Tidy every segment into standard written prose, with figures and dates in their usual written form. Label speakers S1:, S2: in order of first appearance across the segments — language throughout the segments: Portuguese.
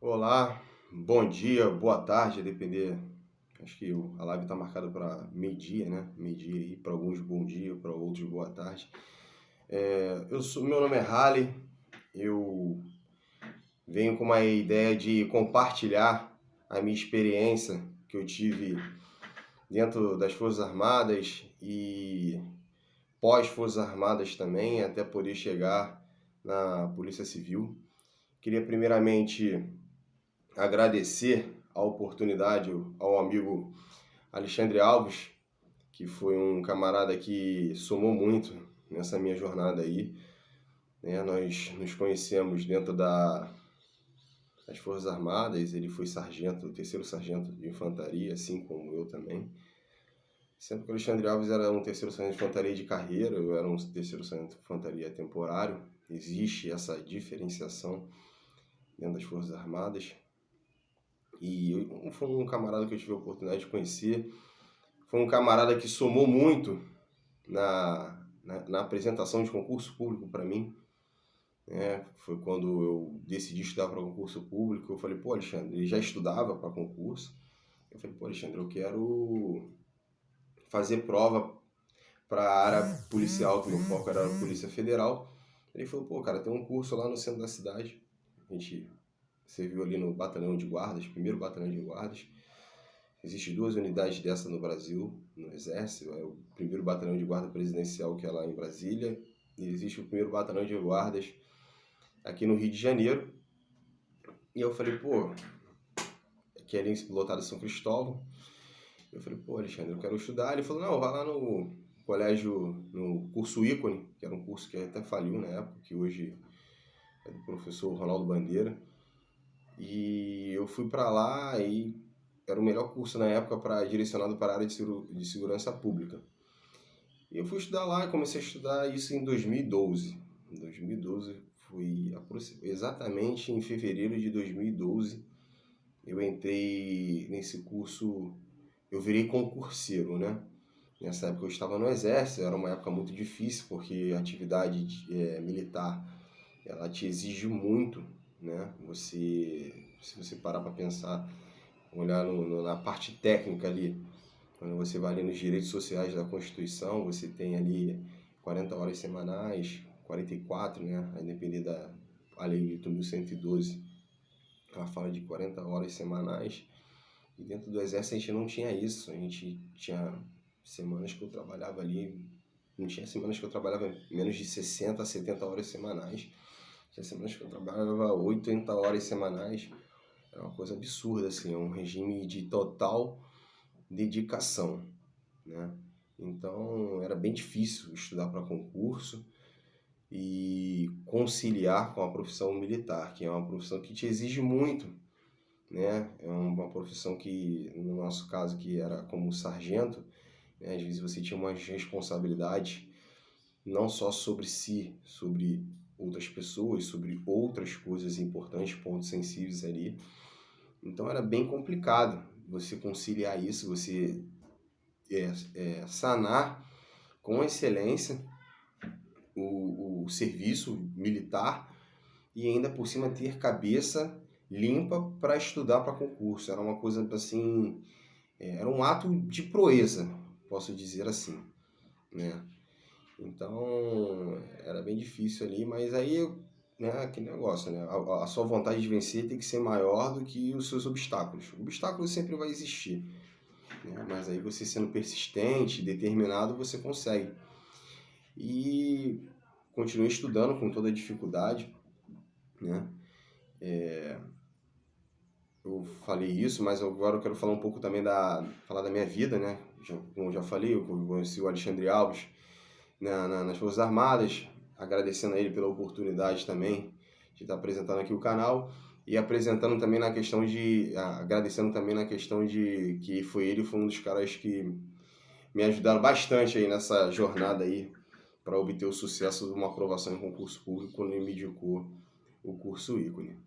S1: Olá, bom dia, boa tarde, a depender. Acho que a live está marcada para meio-dia, né? Meio-dia aí, para alguns bom dia, para outros boa tarde. Meu nome é Halley, eu venho com uma ideia de compartilhar a minha experiência que eu tive dentro das Forças Armadas e pós-Forças Armadas também, até poder chegar na Polícia Civil. Queria primeiramente agradecer a oportunidade ao amigo Alexandre Alves, que foi um camarada que somou muito nessa minha jornada aí, né? Nós nos conhecemos dentro das Forças Armadas, ele foi sargento, terceiro sargento de infantaria, assim como eu também. Sendo que o Alexandre Alves era um terceiro sargento de infantaria de carreira, eu era um terceiro sargento de infantaria temporário. Existe essa diferenciação dentro das Forças Armadas. E foi um camarada que eu tive a oportunidade de conhecer. Foi um camarada que somou muito na apresentação de concurso público para mim. Foi quando eu decidi estudar para concurso público. Eu falei, pô, Alexandre, ele já estudava para concurso. Eu falei, pô, Alexandre, eu quero fazer prova para a área policial, que meu foco era a Polícia Federal. Ele falou, pô, cara, tem um curso lá no centro da cidade. A gente serviu ali no batalhão de guardas, primeiro batalhão de guardas. Existem duas unidades dessa no Brasil, no Exército. É o primeiro batalhão de guarda presidencial, que é lá em Brasília, e existe o primeiro batalhão de guardas aqui no Rio de Janeiro. E eu falei, pô, que é ali lotado São Cristóvão. Eu falei, pô, Alexandre, eu quero estudar. Ele falou, não, vai lá no colégio, no curso Ícone, que era um curso que até faliu na época, que hoje é do professor Ronaldo Bandeira. E eu fui para lá e era o melhor curso na época direcionado para a área de segurança pública. E eu fui estudar lá e comecei a estudar isso em 2012. Em 2012, exatamente em fevereiro de 2012, eu entrei nesse curso, eu virei concurseiro, né? Nessa época eu estava no Exército, era uma época muito difícil, porque a atividade militar, ela te exige muito, né? Se você parar para pensar, olhar na parte técnica ali, quando você vai ali nos direitos sociais da Constituição, você tem ali 40 horas semanais, 44, né? A depender a lei 8.112, ela fala de 40 horas semanais. E dentro do Exército a gente não tinha isso. A gente tinha semanas que eu trabalhava ali, não tinha semanas que eu trabalhava menos de 60 a 70 horas semanais. Tinha semanas que eu trabalhava 80 horas semanais. Era uma coisa absurda, assim, é um regime de total dedicação, né? Então era bem difícil estudar para concurso e conciliar com a profissão militar, que é uma profissão que te exige muito, né? É uma profissão que, no nosso caso, que era como sargento, né? Às vezes você tinha uma responsabilidade não só sobre si, sobre outras pessoas, sobre outras coisas importantes, pontos sensíveis ali. Então era bem complicado você conciliar isso, você sanar com excelência o serviço militar e ainda por cima ter cabeça limpa para estudar para concurso. Era uma coisa assim, era um ato de proeza, posso dizer assim, né? Então era bem difícil ali, mas aí, né, aquele negócio, né? A sua vontade de vencer tem que ser maior do que os seus obstáculos. O obstáculo sempre vai existir, né? Mas aí você sendo persistente, determinado, você consegue. E continuei estudando com toda a dificuldade, né? Eu falei isso, mas agora eu quero falar um pouco também falar da minha vida, né? Como eu já falei, eu conheci o Alexandre Alves nas Forças Armadas, agradecendo a ele pela oportunidade também de estar apresentando aqui o canal e apresentando também agradecendo também na questão de que ele foi um dos caras que me ajudaram bastante aí nessa jornada aí para obter o sucesso de uma aprovação em concurso público quando ele me indicou o curso Ícone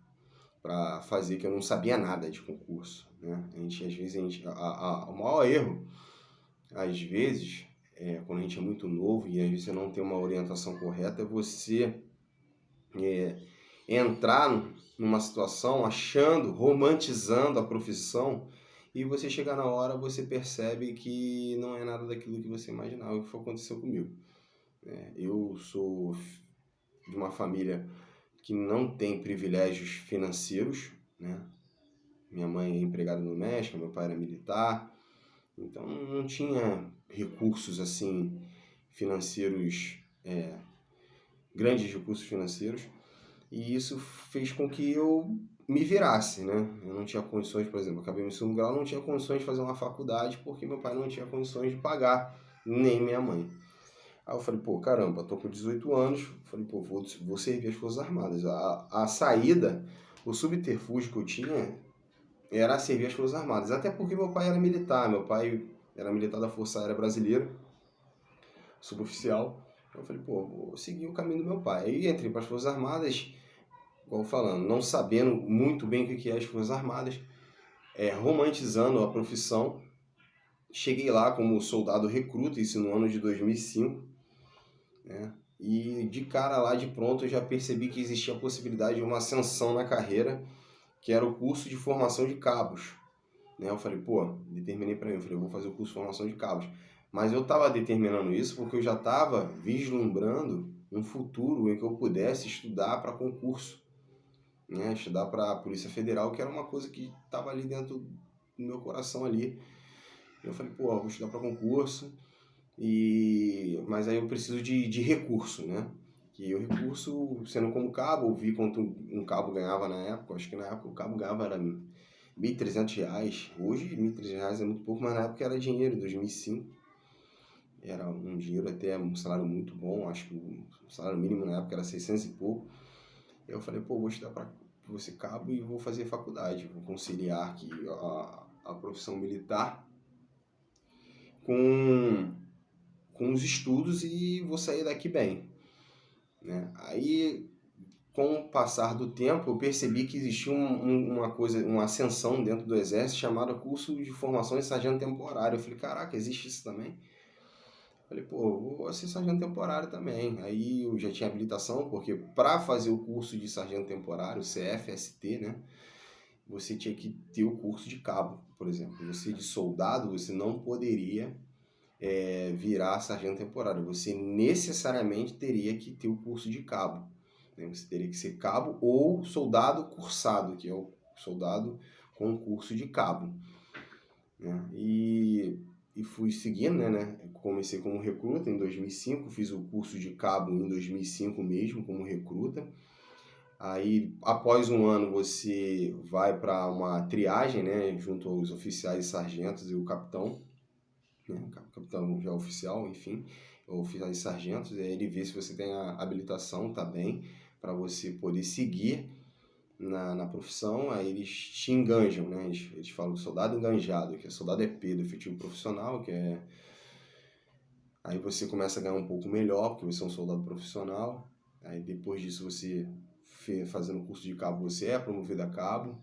S1: para fazer, que eu não sabia nada de concurso, né? O maior erro, às vezes, quando a gente é muito novo e às vezes você não tem uma orientação correta, é você entrar numa situação, achando, romantizando a profissão, e você chegar na hora, você percebe que não é nada daquilo que você imaginava, o que foi aconteceu comigo. Eu sou de uma família que não tem privilégios financeiros, né? Minha mãe é empregada doméstica, meu pai era militar, então não tinha recursos assim financeiros, grandes recursos financeiros, e isso fez com que eu me virasse, né? Eu não tinha condições, por exemplo, acabei no segundo grau, não tinha condições de fazer uma faculdade porque meu pai não tinha condições de pagar, nem minha mãe. Aí eu falei, pô, caramba, tô com 18 anos, falei, pô, vou servir as Forças Armadas. A saída, o subterfúgio que eu tinha era servir as Forças Armadas, até porque meu pai era militar, meu pai era militar da Força Aérea Brasileira, suboficial. Eu falei, pô, vou seguir o caminho do meu pai. Aí entrei para as Forças Armadas, igual falando, não sabendo muito bem o que é as Forças Armadas, romantizando a profissão. Cheguei lá como soldado recruta, isso no ano de 2005, né? E de cara lá, de pronto, eu já percebi que existia a possibilidade de uma ascensão na carreira, que era o curso de formação de cabos, né? Eu falei, pô, determinei para mim, eu falei, eu vou fazer o curso de formação de cabos. Mas eu estava determinando isso porque eu já estava vislumbrando um futuro em que eu pudesse estudar para concurso, né? Estudar para a Polícia Federal, que era uma coisa que estava ali dentro do meu coração ali. Eu falei, pô, eu vou estudar para concurso, mas aí eu preciso de recurso, né? E o recurso, sendo como cabo, eu vi quanto um cabo ganhava na época, acho que na época o cabo ganhava era R$ 1.300, hoje R$ 1.300 é muito pouco, mas na época era dinheiro, em 2005, era um dinheiro até, um salário muito bom, acho que o salário mínimo na época era 600 e pouco. Eu falei, pô, vou estudar para ser cabo e vou fazer faculdade, vou conciliar aqui a profissão militar com os estudos e vou sair daqui bem, né? Aí, com o passar do tempo, eu percebi que existia uma coisa, uma ascensão dentro do Exército chamada curso de formação de sargento temporário. Eu falei, caraca, existe isso também? Eu falei, pô, vou ser sargento temporário também. Aí eu já tinha habilitação, porque para fazer o curso de sargento temporário, CFST, né? Você tinha que ter o curso de cabo, por exemplo. Você de soldado, você não poderia virar sargento temporário. Você necessariamente teria que ter o curso de cabo, né? Você teria que ser cabo ou soldado cursado, que é o soldado com curso de cabo, né? E fui seguindo, né? Comecei como recruta em 2005, fiz o curso de cabo em 2005 mesmo, como recruta. Aí, após um ano, você vai para uma triagem, né? Junto aos oficiais e sargentos e o capitão, né? Capitão já oficial, enfim, oficiais e sargentos, e aí ele vê se você tem a habilitação, tá bem, para você poder seguir na profissão. Aí eles te enganjam, né? Eles falam do soldado enganjado, que é soldado EP do efetivo profissional, que é... Aí você começa a ganhar um pouco melhor, porque você é um soldado profissional. Aí depois disso você, fazendo o curso de cabo, você é promovido a cabo.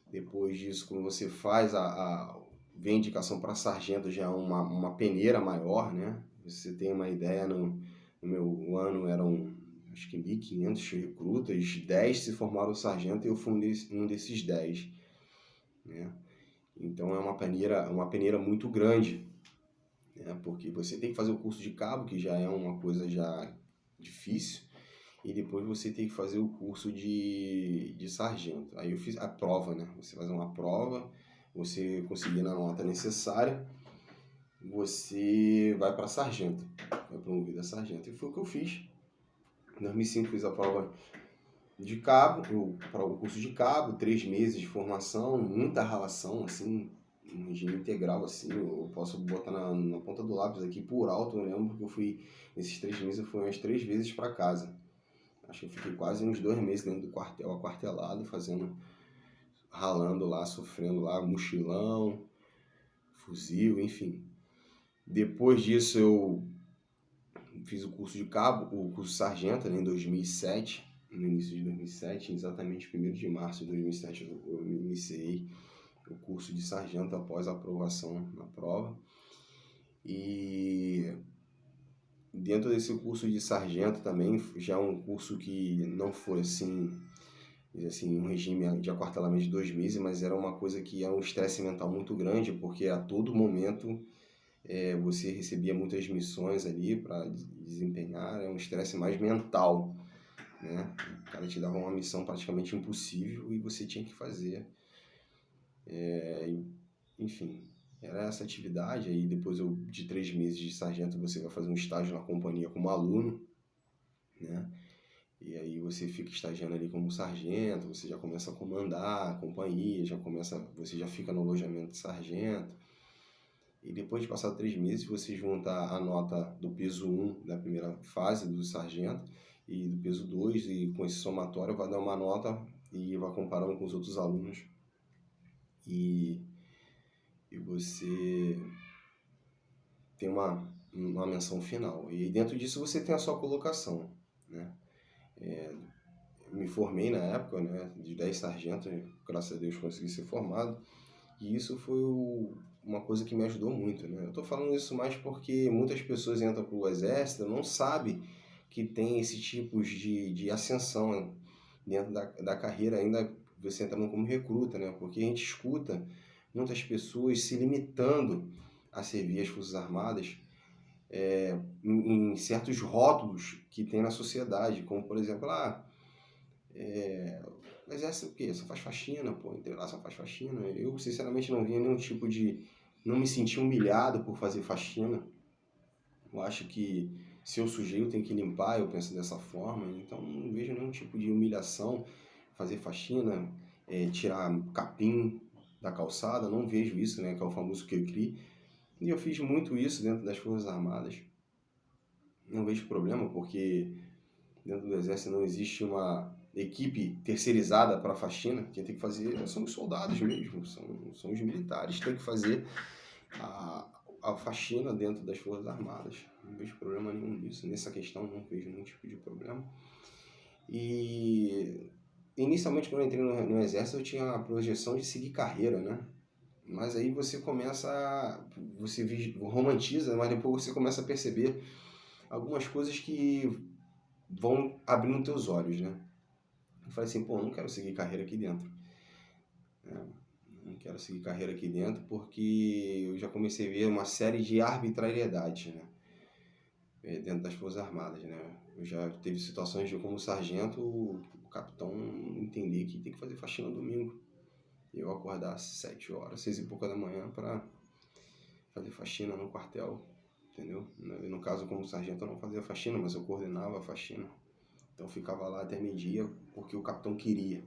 S1: Depois disso, quando você faz vem indicação para sargento, já é uma peneira maior, né? Você tem uma ideia, no meu ano eram acho que 1.500 recrutas, 10 se formaram sargento e eu fui um desses 10, né? Então é uma peneira muito grande, né? Porque você tem que fazer o curso de cabo, que já é uma coisa já difícil, e depois você tem que fazer o curso de sargento. Aí eu fiz a prova, né? Você faz uma prova, você conseguir a nota necessária, você vai para sargento, vai promovido a sargento. E foi o que eu fiz. Em 2005 fiz a prova de cabo, o curso de cabo, 3 meses de formação, muita ralação, assim, um regime integral, assim, eu posso botar na ponta do lápis aqui por alto, eu lembro que eu fui, nesses 3 meses eu fui umas 3 vezes para casa. Acho que eu fiquei quase uns 2 meses dentro do quartel, aquartelado, ralando lá, sofrendo lá, mochilão, fuzil, enfim. Depois disso eu fiz o curso de cabo, o curso sargento, né, em 2007, no início de 2007, exatamente 1º de março de 2007 eu iniciei o curso de sargento após a aprovação na prova. E dentro desse curso de sargento também, já um curso que não foi assim assim, um regime de aquartelamento de 2 meses, mas era uma coisa que era um estresse mental muito grande, porque a todo momento você recebia muitas missões ali para desempenhar, é um estresse mais mental, né? O cara te dava uma missão praticamente impossível e você tinha que fazer. Enfim, era essa atividade. Aí depois de 3 meses de sargento você vai fazer um estágio na companhia como aluno, né? E aí você fica estagiando ali como sargento, você já começa a comandar a companhia, você já fica no alojamento de sargento. E depois de passar 3 meses, você junta a nota do peso 1 da primeira fase do sargento e do peso 2, e com esse somatório vai dar uma nota e vai comparando com os outros alunos. E você tem uma menção final. E dentro disso você tem a sua colocação, né? Me formei na época, né, de 10 sargentos, graças a Deus consegui ser formado. E isso foi uma coisa que me ajudou muito, né? Eu tô falando isso mais porque muitas pessoas entram pro exército e não sabem que tem esse tipo de ascensão dentro da carreira, ainda você entrando como recruta, né? Porque a gente escuta muitas pessoas se limitando a servir as Forças Armadas em certos rótulos que tem na sociedade, como por exemplo, o exército o quê? Só faz faxina, pô, entrei lá, só faz faxina. Eu, sinceramente, não via nenhum tipo de... Não me senti humilhado por fazer faxina. Eu acho que se eu sujei, eu tenho que limpar, eu penso dessa forma. Então, não vejo nenhum tipo de humilhação fazer faxina, tirar capim da calçada. Não vejo isso, né, que é o famoso cri-cri. E eu fiz muito isso dentro das Forças Armadas. Não vejo problema, porque dentro do exército não existe uma equipe terceirizada para a faxina. Quem tem que fazer são os soldados mesmo, são os militares que têm que fazer a faxina dentro das Forças Armadas. Não vejo problema nenhum nisso. Nessa questão não vejo nenhum tipo de problema. E inicialmente quando eu entrei no exército eu tinha a projeção de seguir carreira, né? Mas aí você romantiza, mas depois você começa a perceber algumas coisas que vão abrindo teus olhos, né? Eu falei assim, pô, não quero seguir carreira aqui dentro. Não quero seguir carreira aqui dentro porque eu já comecei a ver uma série de arbitrariedades, né? Dentro das Forças Armadas, né? Eu já teve situações de eu, como sargento, o capitão entender que tem que fazer faxina no domingo. E eu acordar às 7 horas, 6 e pouca da manhã para fazer faxina no quartel, entendeu? No caso, como sargento, eu não fazia faxina, mas eu coordenava a faxina. Então eu ficava lá até meio-dia porque o capitão queria.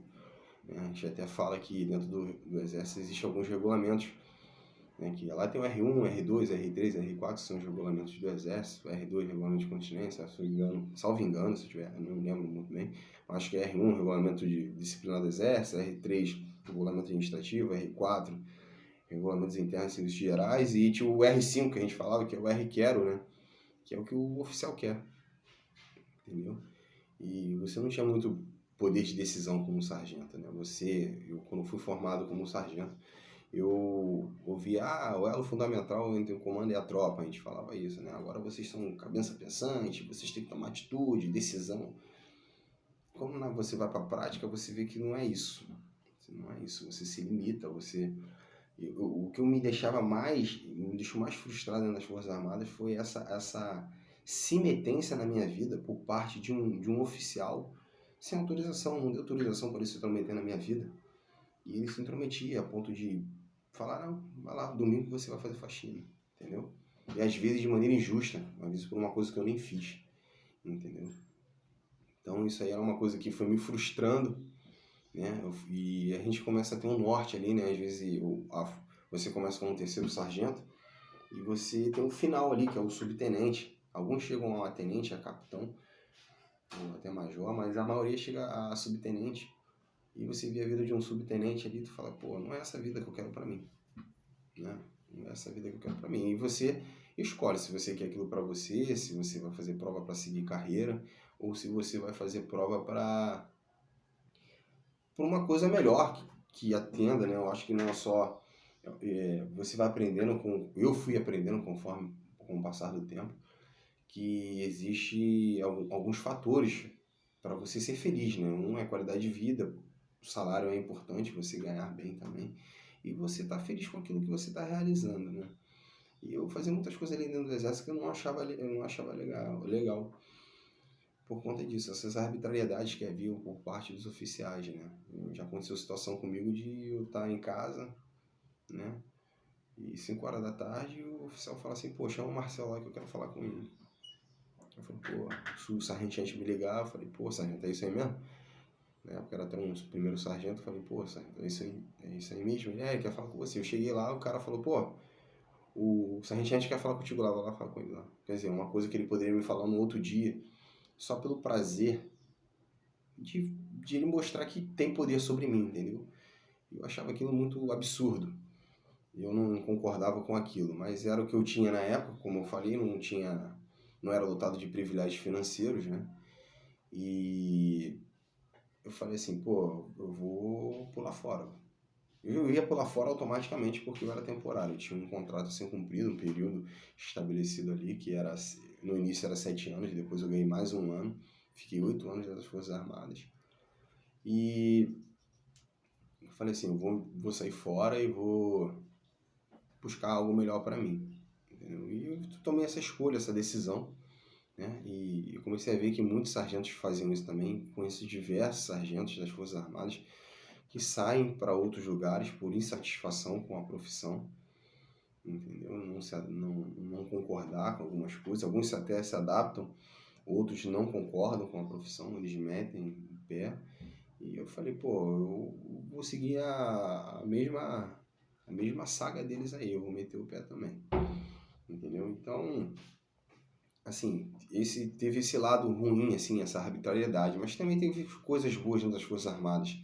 S1: A gente até fala que dentro do exército existem alguns regulamentos, né, que lá tem o R1, R2, R3, R4, são os regulamentos do exército, R2, regulamento de continência, salvo engano, se eu tiver, não lembro muito bem, acho que é R1, regulamento de disciplina do exército, R3, regulamento administrativo, R4, regulamentos internos e serviços gerais, e tinha o R5 que a gente falava, que é o R quero, né, que é o que o oficial quer, entendeu? E você não tinha muito poder de decisão como sargento, né? Eu quando fui formado como sargento, eu ouvi, o elo fundamental entre o comando e a tropa, a gente falava isso, né? Agora vocês são cabeça pensante, vocês têm que tomar atitude, decisão. Como você vai para a prática, você vê que não é isso. Não é isso, você se limita, o que me deixou mais frustrado nas Forças Armadas foi essa simetência na minha vida por parte de um oficial sem autorização, não deu autorização para ele se intrometer na minha vida. E ele se intrometia a ponto de falar, não, vai lá, domingo você vai fazer faxina, entendeu? E às vezes de maneira injusta, às vezes por uma coisa que eu nem fiz, entendeu? Então isso aí era uma coisa que foi me frustrando, né? E a gente começa a ter um norte ali, né? Às vezes você começa como um terceiro sargento e você tem um final ali, que é o subtenente. Alguns chegam a tenente, a capitão, ou até major, mas a maioria chega a subtenente. E você vê a vida de um subtenente ali, tu fala, pô, não é essa vida que eu quero pra mim, né? Não é essa vida que eu quero pra mim. E você escolhe se você quer aquilo pra você, se você vai fazer prova pra seguir carreira, ou se você vai fazer prova pra por uma coisa melhor que atenda, né? Eu acho que não é só... você vai aprendendo eu fui aprendendo com o passar do tempo, que existe alguns fatores para você ser feliz, né? Um é a qualidade de vida, o salário é importante, você ganhar bem também, e você tá feliz com aquilo que você está realizando, né? E eu fazia muitas coisas ali dentro do exército que eu não achava legal por conta disso, essas arbitrariedades que haviam por parte dos oficiais, né? Já aconteceu situação comigo de eu estar em casa, né? E 5 horas da tarde o oficial fala assim, pô, chama o Marcelo lá que eu quero falar com ele. Eu falei, pô, se o sargento me ligar, eu falei, pô, sargento, é isso aí mesmo? Né? Porque era até um primeiro sargento, eu falei, pô, sargento, é isso aí mesmo? Ele quer falar com você. Eu cheguei lá, o cara falou, pô, o sargento quer falar contigo lá, vai lá falar com ele lá. Quer dizer, uma coisa que ele poderia me falar no outro dia, só pelo prazer de ele mostrar que tem poder sobre mim, entendeu? Eu achava aquilo muito absurdo. Eu não concordava com aquilo, mas era o que eu tinha na época, como eu falei, não era dotado de privilégios financeiros, né? E eu falei assim, pô, eu vou pular fora. Eu ia pular fora automaticamente porque eu era temporário. Eu tinha um contrato sem cumprir, um período estabelecido ali, que era, no início era 7 anos, depois eu ganhei mais um ano. Fiquei 8 anos dentro das Forças Armadas. E eu falei assim, eu vou sair fora e vou buscar algo melhor para mim. Entendeu? E eu tomei essa escolha, essa decisão, né? E eu comecei a ver que muitos sargentos faziam isso também. Conheci diversos sargentos das Forças Armadas que saem para outros lugares por insatisfação com a profissão, entendeu? Não concordar com algumas coisas. Alguns até se adaptam, outros não concordam com a profissão, eles metem o pé. E eu falei, pô, eu vou seguir a mesma saga deles aí, eu vou meter o pé também, entendeu? Então, assim, teve esse lado ruim, assim, essa arbitrariedade, mas também teve coisas boas dentro das Forças Armadas,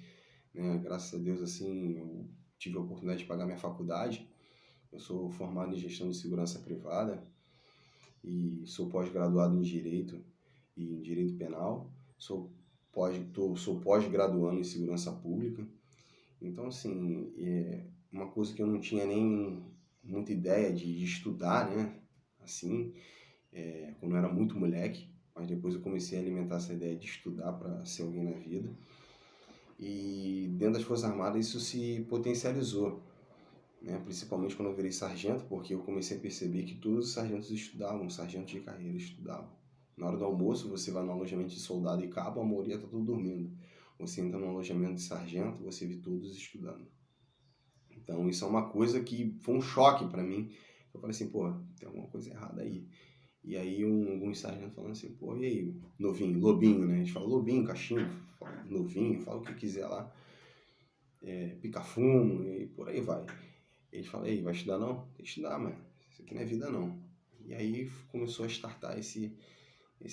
S1: né? Graças a Deus, assim, eu tive a oportunidade de pagar minha faculdade. Eu sou formado em gestão de segurança privada e sou pós-graduado em Direito e em Direito Penal. Sou pós-graduando em Segurança Pública. Então, assim, uma coisa que eu não tinha nem muita ideia de estudar, né? Assim, quando eu era muito moleque, mas depois eu comecei a alimentar essa ideia de estudar para ser alguém na vida. E dentro das Forças Armadas isso se potencializou, né? Principalmente quando eu virei sargento, porque eu comecei a perceber que todos os sargentos estudavam, sargentos de carreira estudavam. Na hora do almoço, você vai no alojamento de soldado e cabo, a maioria está tudo dormindo. Você entra no alojamento de sargento, você vê todos estudando. Então, isso é uma coisa que foi um choque para mim. Eu falei assim, pô, tem alguma coisa errada aí. E aí, alguns sargentos falando assim, pô, e aí, novinho, lobinho, né? A gente fala lobinho, cachimbo, novinho, fala o que quiser lá. Pica-fumo e por aí vai. Ele fala, ei, vai estudar não? Tem que estudar, mano. Isso aqui não é vida não. E aí começou a startar esse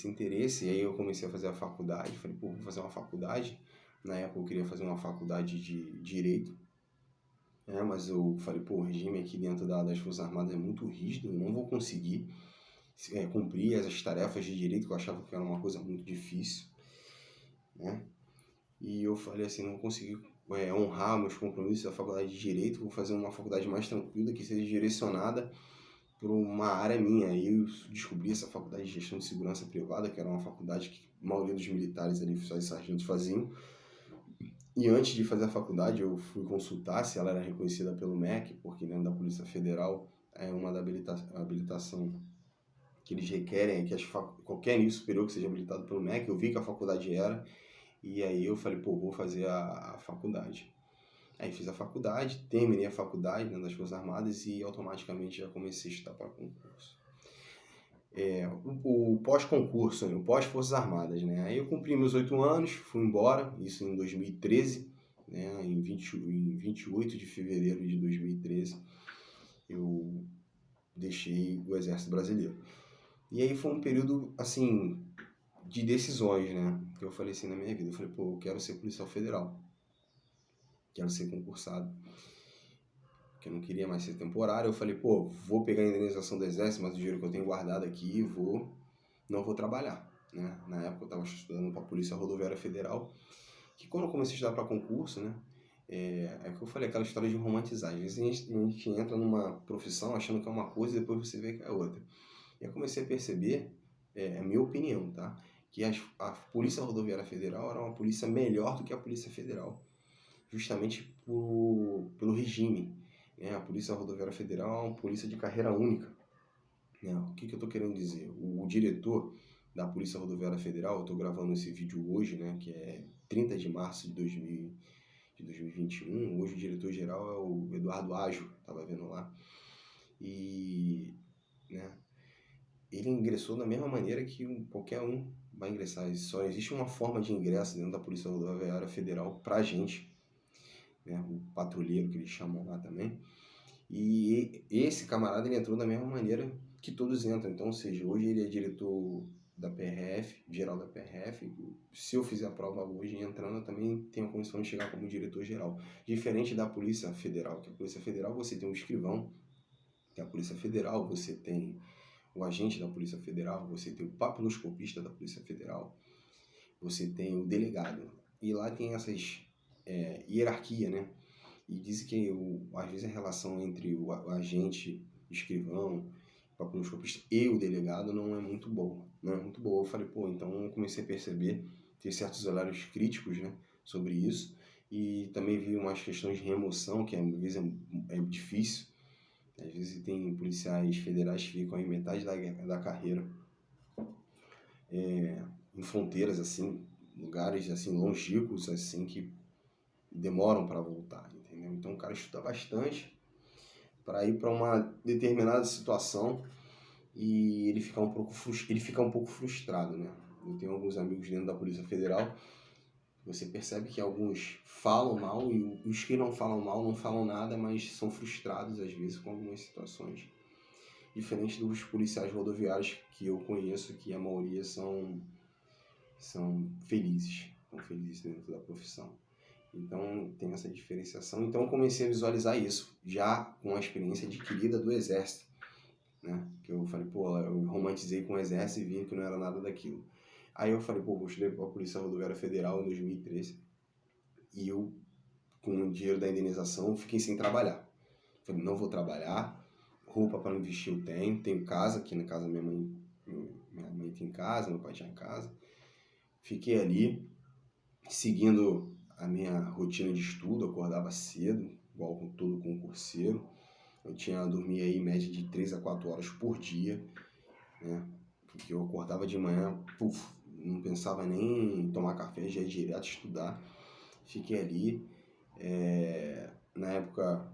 S1: interesse, e aí eu comecei a fazer a faculdade, falei, pô, vou fazer uma faculdade. Na época eu queria fazer uma faculdade de Direito, né? Mas eu falei, pô, o regime aqui dentro das Forças Armadas é muito rígido, eu não vou conseguir cumprir as tarefas de Direito, que eu achava que era uma coisa muito difícil, né? E eu falei assim, não vou conseguir honrar meus compromissos da faculdade de Direito, vou fazer uma faculdade mais tranquila, que seja direcionada para uma área minha. Aí eu descobri essa faculdade de Gestão de Segurança Privada, que era uma faculdade que a maioria dos militares ali, oficiais e sargentos faziam. E antes de fazer a faculdade, eu fui consultar se ela era reconhecida pelo MEC, porque dentro da Polícia Federal é uma da habilitação que eles requerem, que qualquer nível superior que seja habilitado pelo MEC. Eu vi que a faculdade era, e aí eu falei, pô, vou fazer a faculdade. Aí fiz a faculdade, terminei a faculdade das Forças Armadas e automaticamente já comecei a estudar para concurso. O pós-concurso, o pós-Forças Armadas, né? Aí eu cumpri meus 8 anos, fui embora, isso em 2013, né? Em 28 de fevereiro de 2013, eu deixei o Exército Brasileiro. E aí foi um período, assim, de decisões, né? Que eu falei assim na minha vida, eu falei, pô, eu quero ser policial federal, quero ser concursado, que eu não queria mais ser temporário. Eu falei, pô, vou pegar a indenização do Exército, mas o dinheiro que eu tenho guardado aqui, não vou trabalhar, né? Na época eu estava estudando para a Polícia Rodoviária Federal, que quando eu comecei a estudar para concurso, né? Que eu falei, aquela história de romantizar. Às vezes a gente entra numa profissão achando que é uma coisa e depois você vê que é outra. E eu comecei a perceber, é a minha opinião, tá? Que a Polícia Rodoviária Federal era uma polícia melhor do que a Polícia Federal. justamente pelo regime, né? A Polícia Rodoviária Federal é uma polícia de carreira única, né? O que eu estou querendo dizer? O diretor da Polícia Rodoviária Federal, eu estou gravando esse vídeo hoje, né, que é 30 de março de 2021, hoje o diretor-geral é o Eduardo Ajo, estava vendo lá, e, né, ele ingressou da mesma maneira que qualquer um vai ingressar. Só existe uma forma de ingresso dentro da Polícia Rodoviária Federal para a gente, né, o patrulheiro que eles chamam lá também. E esse camarada ele entrou da mesma maneira que todos entram. Então, ou seja, hoje ele é diretor da PRF, geral da PRF. Se eu fizer a prova hoje entrando, eu também tenho a condição de chegar como diretor geral. Diferente da Polícia Federal, que a Polícia Federal você tem um escrivão, que é a Polícia Federal, você tem o agente da Polícia Federal, você tem o papiloscopista da Polícia Federal, você tem o delegado. E lá tem essas hierarquia, né? E dizem que às vezes a relação entre o agente, escrivão, papiloscopista e o delegado não é muito boa. Não é muito boa. Eu falei, pô, então eu comecei a perceber, ter certos horários críticos, né, sobre isso. E também vi umas questões de remoção, que às vezes é difícil. Às vezes tem policiais federais que ficam em metade da carreira, em fronteiras, assim, lugares assim longínquos, assim, que demoram para voltar, entendeu? Então o cara estuda bastante para ir para uma determinada situação e ele fica um pouco frustrado, né? Eu tenho alguns amigos dentro da Polícia Federal, você percebe que alguns falam mal e os que não falam mal não falam nada, mas são frustrados às vezes com algumas situações. Diferente dos policiais rodoviários que eu conheço, que a maioria são felizes, estão felizes dentro da profissão. Então tem essa diferenciação. Então eu comecei a visualizar isso, já com a experiência adquirida do Exército, né? Que eu falei, pô, eu romantizei com o Exército e vi que não era nada daquilo. Aí eu falei, pô, vou estudar para a Polícia Rodoviária Federal em 2013 e eu, com o dinheiro da indenização, fiquei sem trabalhar. Falei, não vou trabalhar, roupa para não vestir eu tenho casa, aqui na casa minha mãe tem casa, meu pai tinha casa. Fiquei ali, seguindo a minha rotina de estudo, eu acordava cedo, igual com todo concurseiro. Eu dormia aí em média de 3 a 4 horas por dia, né? Porque eu acordava de manhã, não pensava nem em tomar café, já ia direto estudar. Fiquei ali. Na época,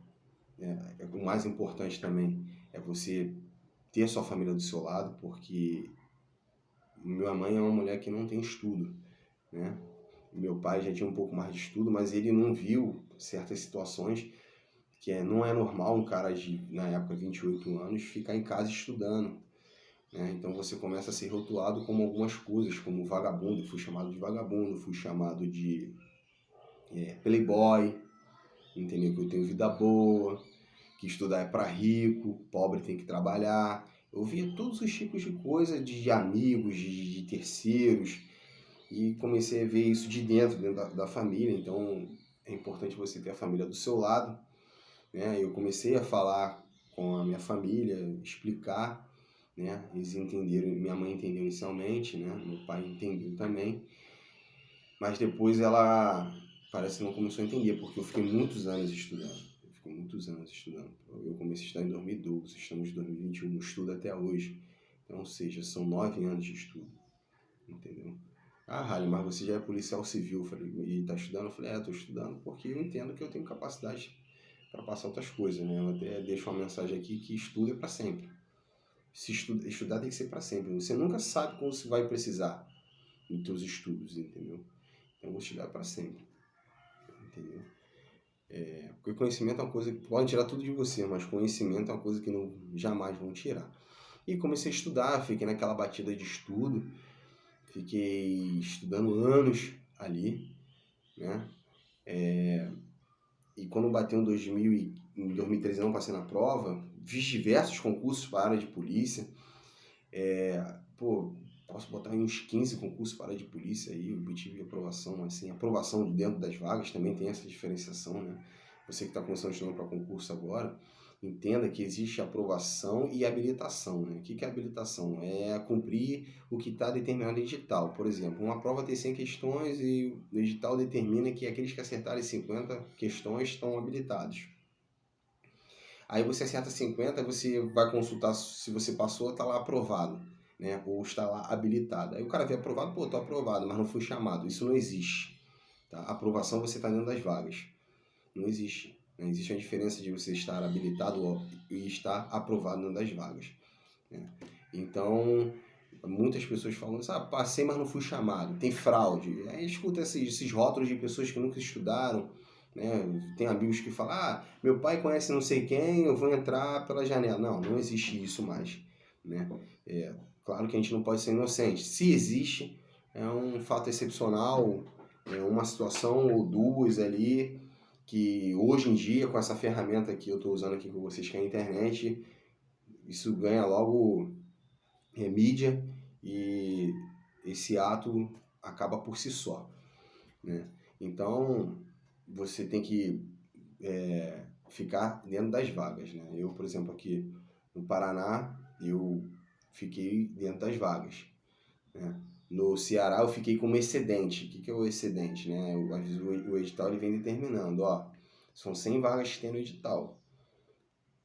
S1: o mais importante também é você ter a sua família do seu lado, porque minha mãe é uma mulher que não tem estudo, né? Meu pai já tinha um pouco mais de estudo, mas ele não viu certas situações que não é normal um cara de, na época, 28 anos, ficar em casa estudando, né? Então você começa a ser rotulado como algumas coisas, como vagabundo, fui chamado de vagabundo, fui chamado de playboy, entendeu? Que eu tenho vida boa, que estudar é para rico, pobre tem que trabalhar. Eu via todos os tipos de coisa, de amigos, de terceiros, e comecei a ver isso de dentro da família. Então é importante você ter a família do seu lado, né? Eu comecei a falar com a minha família, explicar, né? Eles entenderam, minha mãe entendeu inicialmente, né? Meu pai entendeu também, mas depois ela parece que não começou a entender, porque eu fiquei muitos anos estudando. Eu comecei a estudar em 2012, estamos em 2021, estudo até hoje. Então, ou seja, são 9 anos de estudo, entendeu? Ah, Rally, mas você já é policial civil, eu falei, e tá estudando? Eu falei, tô estudando porque eu entendo que eu tenho capacidade para passar outras coisas, né? Eu até deixo uma mensagem aqui que estudo é para sempre. Estudar tem que ser para sempre. Você nunca sabe quando você vai precisar dos seus estudos, entendeu? Então, eu vou estudar para sempre, entendeu? Porque conhecimento é uma coisa que pode tirar tudo de você, mas conhecimento é uma coisa que jamais vão tirar. E comecei a estudar, fiquei naquela batida de estudo, fiquei estudando anos ali, né? E quando bateu em 2013 eu não passei na prova, fiz diversos concursos para a área de polícia. Posso botar uns 15 concursos para a área de polícia aí, eu obtive aprovação, assim, aprovação dentro das vagas, também tem essa diferenciação, né? Você que está começando a estudar para concurso agora, Entenda que existe aprovação e habilitação, né? O que é habilitação? É cumprir o que está determinado em edital. Por exemplo, uma prova tem 100 questões e o edital determina que aqueles que acertarem 50 questões estão habilitados. Aí você acerta 50, você vai consultar se você passou, está lá aprovado, né? Ou está lá habilitado. Aí o cara vê aprovado, pô, tô aprovado, mas não fui chamado. Isso não existe. Tá? Aprovação você está dentro das vagas. Não existe. Não existe a diferença de você estar habilitado e estar aprovado dentro das vagas, né? Então, muitas pessoas falam assim, passei, mas não fui chamado. Tem fraude. Aí escuta esses rótulos de pessoas que nunca estudaram, né? Tem amigos que falam, meu pai conhece não sei quem, eu vou entrar pela janela. Não, não existe isso mais, né? Claro que a gente não pode ser inocente. Se existe, é um fato excepcional, é uma situação ou duas ali, que hoje em dia, com essa ferramenta que eu estou usando aqui com vocês, que é a internet, isso ganha logo mídia e esse ato acaba por si só, né? Então, você tem que ficar dentro das vagas, né? Eu, por exemplo, aqui no Paraná, eu fiquei dentro das vagas, né? No Ceará, eu fiquei como excedente. O que é o excedente, né? Às vezes o edital ele vem determinando, são 100 vagas que tem no edital,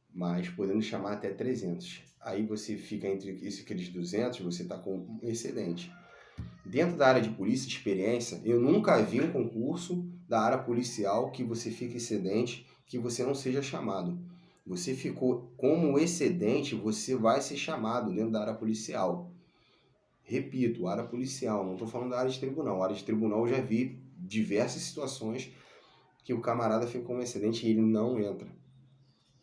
S1: mas podendo chamar até 300. Aí você fica entre aqueles 200, você está com um excedente. Dentro da área de polícia, experiência, eu nunca vi um concurso da área policial que você fique excedente, que você não seja chamado. Você ficou como excedente, você vai ser chamado dentro da área policial. Repito, área policial, não estou falando da área de tribunal. A área de tribunal eu já vi diversas situações que o camarada ficou como excedente e ele não entra.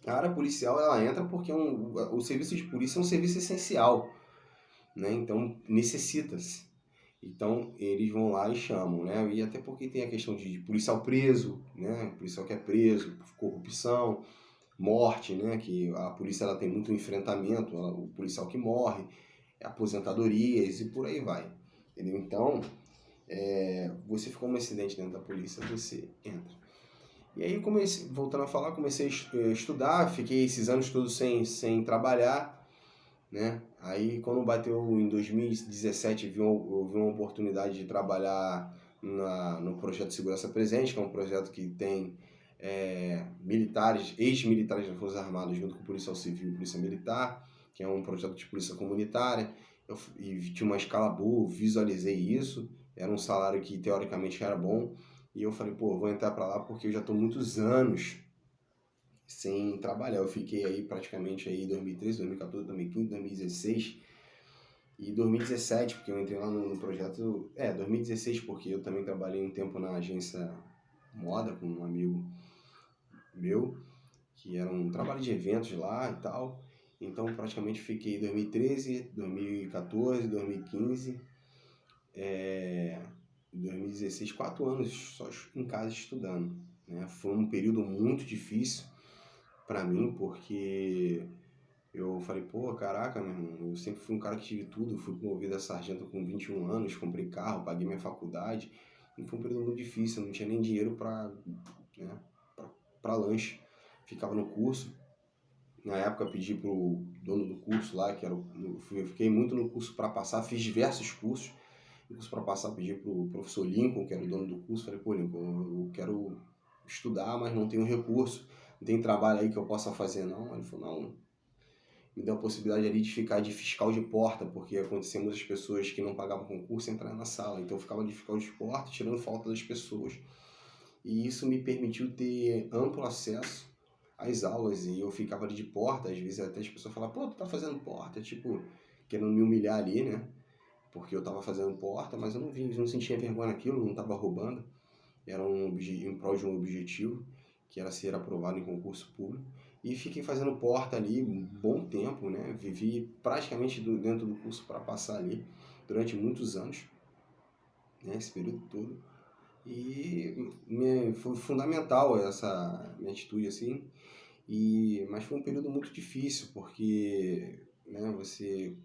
S1: A área policial ela entra porque o serviço de polícia é um serviço essencial, né? Então necessita-se. Então eles vão lá e chamam, né? E até porque tem a questão de policial preso, né? Policial que é preso, corrupção, morte, né? Que a polícia ela tem muito enfrentamento, o policial que morre, aposentadorias e por aí vai, entendeu? Então, você ficou um acidente dentro da polícia, você entra. E aí, voltando a falar, comecei a estudar, fiquei esses anos todos sem trabalhar, né? Aí, quando bateu em 2017, eu vi uma oportunidade de trabalhar no projeto Segurança Presente, que é um projeto que tem militares, ex-militares das Forças Armadas, junto com Policial Civil e Polícia Militar, que é um projeto de polícia comunitária. E tinha uma escala boa, visualizei isso, era um salário que teoricamente era bom, e eu falei, vou entrar para lá porque eu já estou muitos anos sem trabalhar. Eu fiquei aí praticamente aí 2013, 2014, 2015, 2016 e 2017, porque eu entrei lá no projeto... 2016 porque eu também trabalhei um tempo na agência Moda com um amigo meu, que era um trabalho de eventos lá e tal. Então praticamente fiquei 2013, 2014, 2015, 2016, 4 anos só em casa estudando, né? Foi um período muito difícil para mim, porque eu falei, caraca, meu irmão, eu sempre fui um cara que tive tudo, fui promovido a sargento com 21 anos, comprei carro, paguei minha faculdade, e foi um período muito difícil, eu não tinha nem dinheiro para lanche, ficava no curso. Na época eu pedi pro dono do curso lá, eu fiquei muito no curso para passar, fiz diversos cursos, curso para passar, pedi pro professor Lincoln, que era o dono do curso, falei, Lincoln, eu quero estudar, mas não tenho recurso, não tem trabalho aí que eu possa fazer, não. Ele falou, não, me deu a possibilidade ali de ficar de fiscal de porta, porque acontecia muitas pessoas que não pagavam concurso entrar na sala, então eu ficava de fiscal de porta, tirando falta das pessoas. E isso me permitiu ter amplo acesso às aulas, e eu ficava ali de porta, às vezes até as pessoas falavam, tu tá fazendo porta, tipo, querendo me humilhar ali, né? Porque eu estava fazendo porta, mas eu não sentia vergonha naquilo, não estava roubando. Era em prol de um objetivo, que era ser aprovado em concurso público. E fiquei fazendo porta ali um bom tempo, né? Vivi praticamente dentro do curso para passar ali, durante muitos anos, né? Esse período todo. E foi fundamental essa minha atitude, assim. Mas foi um período muito difícil, porque, né, você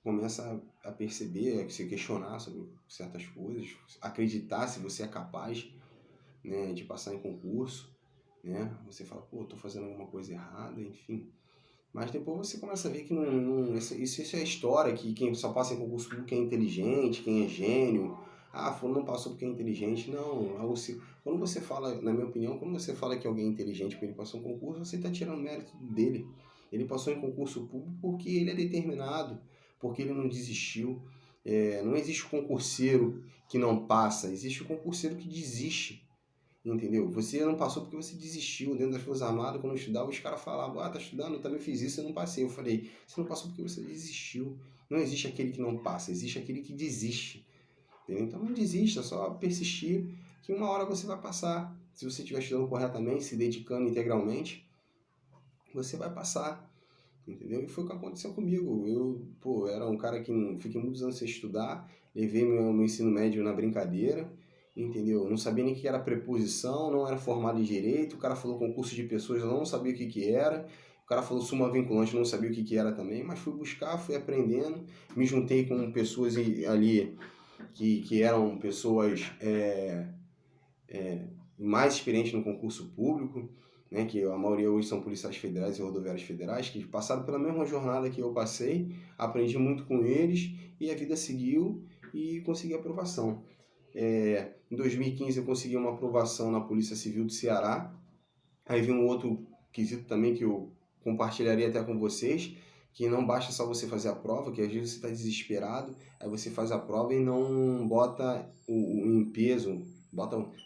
S1: começa a perceber, a se questionar sobre certas coisas, acreditar se você é capaz, né, de passar em concurso, né? Você fala, pô, tô fazendo alguma coisa errada, enfim. Mas depois você começa a ver que não, isso é história, que quem só passa em concurso público é inteligente, quem é gênio. Ah, fulano não passou porque é inteligente. Não, quando você fala, na minha opinião, quando você fala que alguém é inteligente porque ele passou em concurso, você está tirando mérito dele. Ele passou em concurso público porque ele é determinado, porque ele não desistiu. Não existe concurseiro que não passa, existe o concurseiro que desiste. Entendeu? Você não passou porque você desistiu dentro das Forças Armadas. Quando eu estudava, os caras falavam, tá estudando, eu também fiz isso, eu não passei. Eu falei, você não passou porque você desistiu. Não existe aquele que não passa, existe aquele que desiste. Entendeu? Então não desista, só persistir, que uma hora você vai passar. Se você estiver estudando corretamente, se dedicando integralmente, você vai passar. Entendeu? E foi o que aconteceu comigo. Eu, era um cara que fiquei muitos anos sem estudar, levei meu ensino médio na brincadeira, entendeu? Não sabia nem o que era preposição, não era formado em direito, o cara falou concurso de pessoas, eu não sabia o que era, o cara falou súmula vinculante, eu não sabia o que era também, mas fui buscar, fui aprendendo, me juntei com pessoas ali que eram pessoas mais experientes no concurso público, né, que a maioria hoje são policiais federais e rodoviários federais, que passaram pela mesma jornada que eu passei, aprendi muito com eles e a vida seguiu e consegui aprovação. Em 2015 eu consegui uma aprovação na Polícia Civil do Ceará. Aí vem um outro quesito também que eu compartilharia até com vocês, que não basta só você fazer a prova, que às vezes você está desesperado, aí você faz a prova e não bota em peso,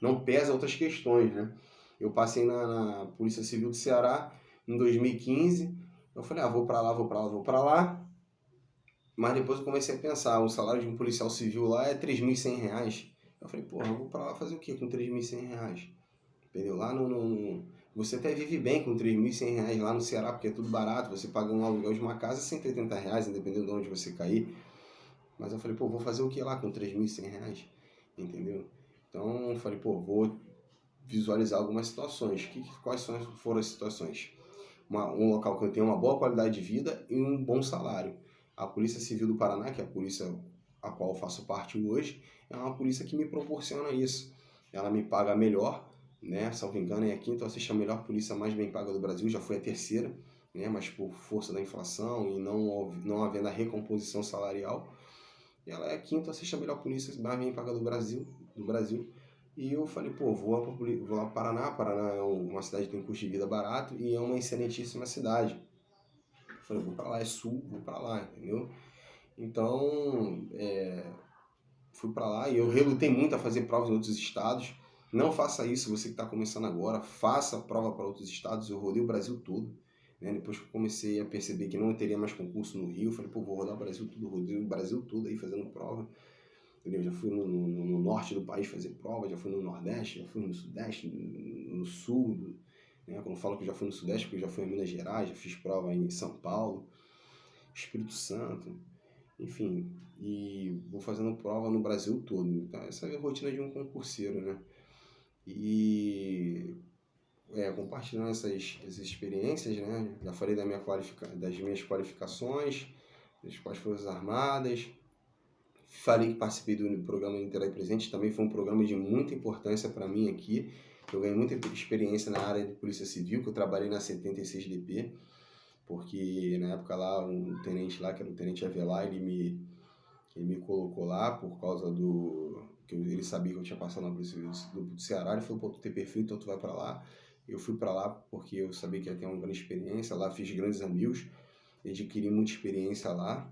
S1: não pesa outras questões, né? Eu passei na Polícia Civil do Ceará em 2015, eu falei, vou para lá, vou para lá, mas depois eu comecei a pensar, o salário de um policial civil lá é R$ 3.100. Eu falei, porra, eu vou para lá fazer o quê com R$ 3.100? Entendeu? Lá você até vive bem com R$ 3.100 lá no Ceará, porque é tudo barato, você paga um aluguel de uma casa R$ 180, independendo de onde você cair. Mas eu falei, pô, vou fazer o que lá com R$ 3.100? Entendeu? Então eu falei, pô, vou visualizar algumas situações. Quais foram as situações? Um local que eu tenho uma boa qualidade de vida e um bom salário. A Polícia Civil do Paraná, que é a polícia a qual eu faço parte hoje, é uma polícia que me proporciona isso. Ela me paga melhor, né? Salvo engano, é a quinta ou sexta melhor polícia mais bem paga do Brasil, já foi a terceira, né? Mas por força da inflação e não havendo a recomposição salarial, ela é a quinta ou sexta melhor polícia mais bem paga do Brasil. E eu falei, pô, vou lá para Paraná. Paraná é uma cidade que tem custo de vida barato e é uma excelentíssima cidade. Eu falei, vou para lá, é sul, vou para lá, entendeu? Então, fui para lá e eu relutei muito a fazer provas em outros estados. Não faça isso, você que está começando agora, faça prova para outros estados. Eu rodei o Brasil todo, né? Depois que eu comecei a perceber que não teria mais concurso no Rio, eu falei, pô, vou rodar o Brasil todo, rodei o Brasil todo aí fazendo prova. Entendeu? Já fui no norte do país fazer prova, já fui no nordeste, já fui no sudeste, no sul, né? Quando eu falo que eu já fui no sudeste, porque eu já fui em Minas Gerais, já fiz prova em São Paulo, Espírito Santo, enfim, e vou fazendo prova no Brasil todo. Então essa é a rotina de um concurseiro, né? E compartilhando essas experiências, né? Já falei das minhas qualificações, das Forças Armadas. Falei que participei do programa Niterói Presente, também foi um programa de muita importância para mim aqui. Eu ganhei muita experiência na área de Polícia Civil, que eu trabalhei na 76DP, porque na época lá, um tenente lá, que era o Tenente Avelar, ele me colocou lá por causa que ele sabia que eu tinha passado na Polícia Civil do Ceará. Ele falou, pô, tu tem perfil, então tu vai para lá. Eu fui para lá porque eu sabia que ia ter uma grande experiência lá, fiz grandes amigos, adquiri muita experiência lá,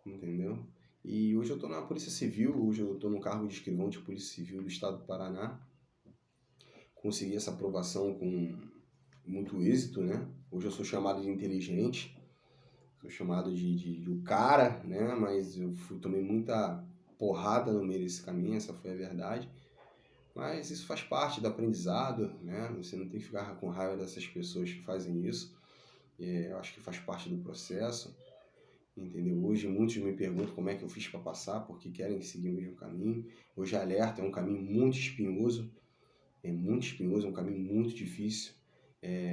S1: entendeu? E hoje eu estou na Polícia Civil, hoje eu estou no cargo de escrivão de Polícia Civil do Estado do Paraná. Consegui essa aprovação com muito êxito, né? Hoje eu sou chamado de inteligente, sou chamado de o cara, né? Mas eu tomei muita porrada no meio desse caminho, essa foi a verdade. Mas isso faz parte do aprendizado, né? Você não tem que ficar com raiva dessas pessoas que fazem isso. Eu acho que faz parte do processo. Entendeu? Hoje muitos me perguntam como é que eu fiz para passar, porque querem seguir o mesmo caminho. Hoje alerta, é um caminho muito espinhoso, é um caminho muito difícil.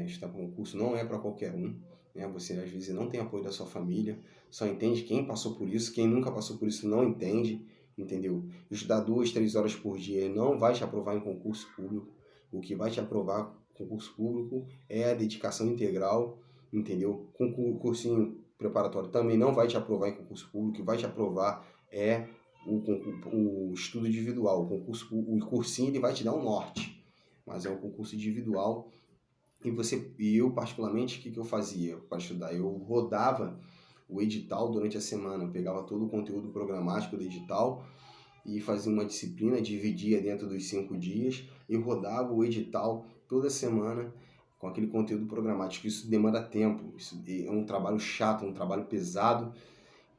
S1: Estudar para concurso não é para qualquer um, né? Você às vezes não tem apoio da sua família, só entende quem passou por isso, quem nunca passou por isso não entende, entendeu? Estudar 2, 3 horas por dia não vai te aprovar em concurso público. O que vai te aprovar concurso público é a dedicação integral, entendeu? Com o cursinho preparatório também não vai te aprovar em concurso público, o que vai te aprovar é o estudo individual. O cursinho ele vai te dar um norte, mas é um concurso individual. E eu, particularmente, o que eu fazia para estudar? Eu rodava o edital durante a semana, eu pegava todo o conteúdo programático do edital e fazia uma disciplina, dividia dentro dos 5 dias e rodava o edital toda semana com aquele conteúdo programático. Isso demanda tempo, isso é um trabalho chato, um trabalho pesado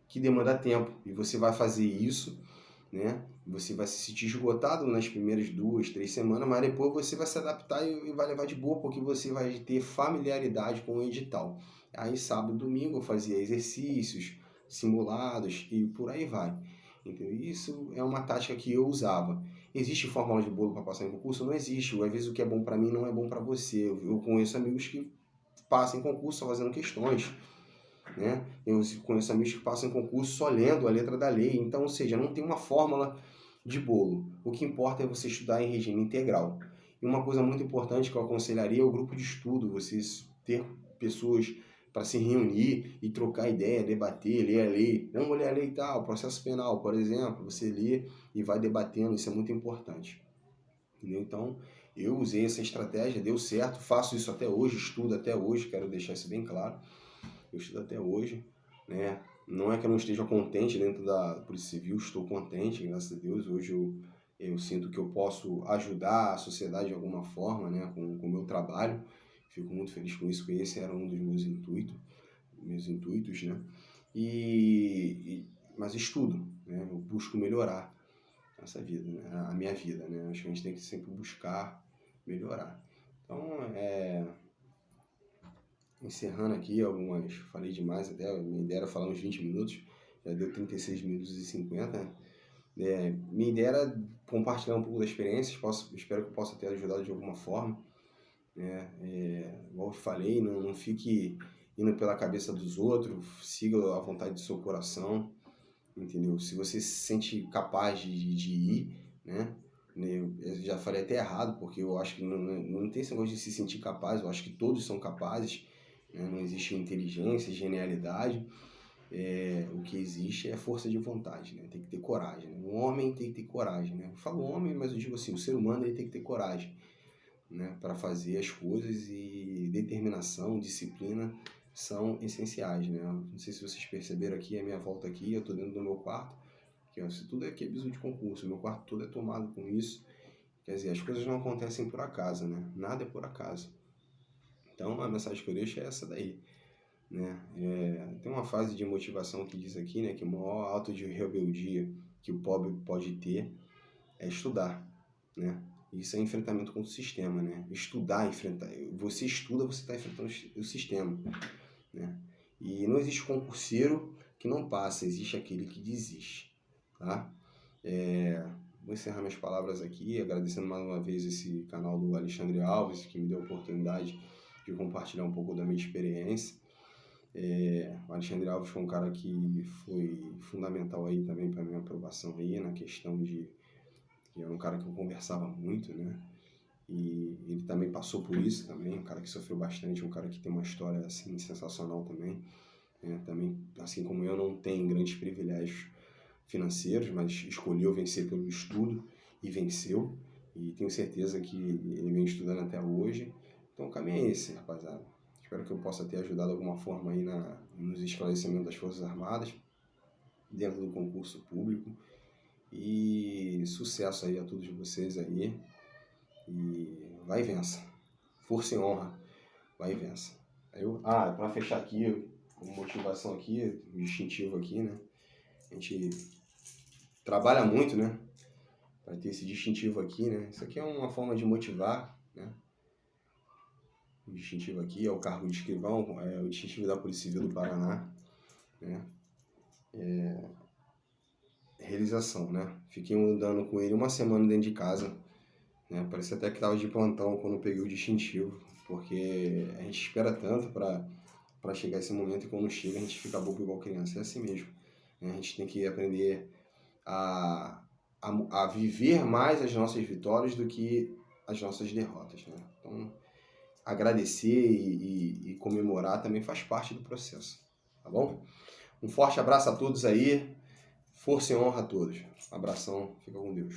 S1: que demanda tempo. E você vai fazer isso, né? Você vai se sentir esgotado nas primeiras 2, 3 semanas, mas depois você vai se adaptar e vai levar de boa, porque você vai ter familiaridade com o edital. Aí sábado e domingo eu fazia exercícios, simulados e por aí vai. Então, isso é uma tática que eu usava. Existe fórmula de bolo para passar em concurso? Não existe. Às vezes o que é bom para mim não é bom para você. Eu conheço amigos que passam em concurso só fazendo questões, né? Eu conheço amigos que passam em concurso só lendo a letra da lei. Então, ou seja, não tem uma fórmula de bolo. O que importa é você estudar em regime integral. E uma coisa muito importante que eu aconselharia é o grupo de estudo, vocês ter pessoas para se reunir e trocar ideia, debater, ler a lei. Vamos ler a lei e tal, processo penal, por exemplo, você lê e vai debatendo, isso é muito importante. Entendeu? Então, eu usei essa estratégia, deu certo, faço isso até hoje, estudo até hoje, quero deixar isso bem claro. Eu estudo até hoje, né? Não é que eu não esteja contente dentro da Polícia Civil, estou contente, graças a Deus. Hoje eu sinto que eu posso ajudar a sociedade de alguma forma, né? Com o meu trabalho. Fico muito feliz com isso, porque esse era um dos meus intuitos, né? Mas estudo, né? Eu busco melhorar essa vida, né? A minha vida, né? Acho que a gente tem que sempre buscar melhorar. Então, encerrando aqui algumas, falei demais até, minha ideia era falar uns 20 minutos, já deu 36 minutos e 50. Minha ideia era compartilhar um pouco da experiência, espero que eu possa ter ajudado de alguma forma. Igual eu falei, não fique indo pela cabeça dos outros, siga a vontade do seu coração, entendeu? Se você se sente capaz de ir, né? Eu já falei até errado, porque eu acho que não tem esse negócio de se sentir capaz, eu acho que todos são capazes, né? Não existe inteligência, genialidade, o que existe é força de vontade, né? Tem que ter coragem, né? Um homem tem que ter coragem, né? Eu falo homem, mas eu digo assim, o ser humano ele tem que ter coragem, né? Para fazer as coisas, e determinação, disciplina são essenciais, né? Não sei se vocês perceberam aqui, a minha volta aqui, eu estou dentro do meu quarto, que isso tudo aqui é bizu de concurso, meu quarto todo é tomado com isso. Quer dizer, as coisas não acontecem por acaso, né? Nada é por acaso. Então, a mensagem que eu deixo é essa daí, né? Tem uma frase de motivação que diz aqui, né, que o maior ato de rebeldia que o pobre pode ter é estudar, né? Isso é enfrentamento contra o sistema, né? Enfrentar. Você estuda, você está enfrentando o sistema, né? E não existe concurseiro que não passa, existe aquele que desiste, tá? Vou encerrar minhas palavras aqui, agradecendo mais uma vez esse canal do Alexandre Alves, que me deu a oportunidade de compartilhar um pouco da minha experiência. O Alexandre Alves foi um cara que foi fundamental aí também para minha aprovação aí, na questão de... que era um cara que eu conversava muito, né? E ele também passou por isso também, um cara que sofreu bastante, um cara que tem uma história assim sensacional também, né? Também, assim como eu, não tem grandes privilégios financeiros, mas escolheu vencer pelo estudo e venceu, e tenho certeza que ele vem estudando até hoje. Então o caminho é esse, rapaziada. Espero que eu possa ter ajudado de alguma forma aí nos esclarecimentos das Forças Armadas, dentro do concurso público, e sucesso aí a todos vocês aí, e vai e vença, força e honra, vai e vença. Para fechar aqui, como motivação aqui, distintivo aqui, né, a gente trabalha muito, né, para ter esse distintivo aqui, né, isso aqui é uma forma de motivar, né, o distintivo aqui é o cargo de escrivão, é o distintivo da Polícia Civil do Paraná, né, realização, né, fiquei andando com ele uma semana dentro de casa, né, parece até que estava de plantão quando eu peguei o distintivo, porque a gente espera tanto para chegar esse momento, e quando chega a gente fica bobo igual criança, é assim mesmo, né? A gente tem que aprender a viver mais as nossas vitórias do que as nossas derrotas, né? Então, agradecer e comemorar também faz parte do processo, tá bom? Um forte abraço a todos aí, força e honra a todos. Abração, fica com Deus.